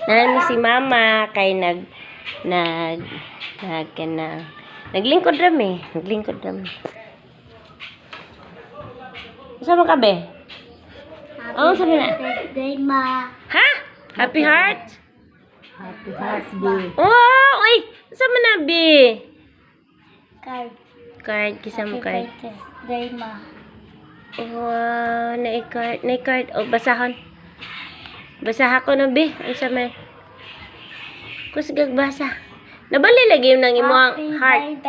Nani si mama kay naglingkod rami. Sama ka be? Oh, sabi na. Birthday, ma. Ha? Happy heart? Happy birthday. Oh, uy, sama na be. Card. Card kisa mo card. Happy birthday, ma. Wow, na-card. O, basahon. Basaha ko na, be. Ang sama. Kusgag basa. Nabali lagi yung nang imong heart.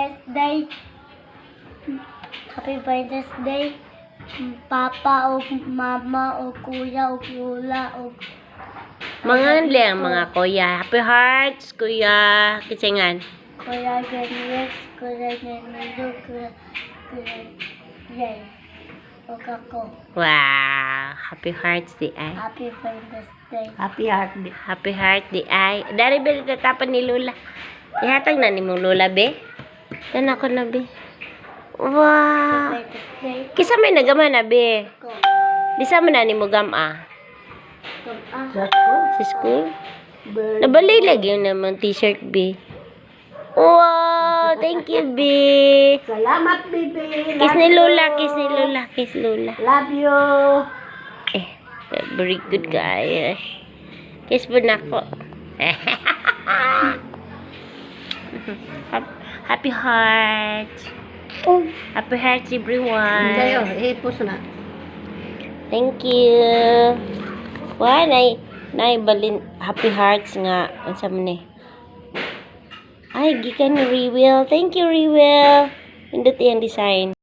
Happy birthday. Papa, o mama, o kuya, o lola, o... Mga lang, mga kuya. Happy hearts, kuya. Kisingan. Kuya Ganyex, kuya Ganyedo, kuya Yay. O kako. Wow. Happy hearts, di ay. Happy birthday. Happy heart, di ay. Dari ba tatapan ni Lola? Ihatag na ni mong Lola, be? Tan ako na, be. Wow. Birthday. Kisa may nagaman na, be. Ko. Di sa man na ni mo gama. Kom Sa school? Nabali lagi yung naman t-shirt, be. Wow. Thank you, be. Salamat, baby. Kiss ni Lola. Kiss Lola. Love you. Very good guy. Kiss po na ko. Happy heart. Happy hearts everyone. Ipos na. Thank you. Wah, balin happy hearts nga unsa man ni. Ay, gikan ni Rewell. Thank you, Rewell. Pindot iyang design.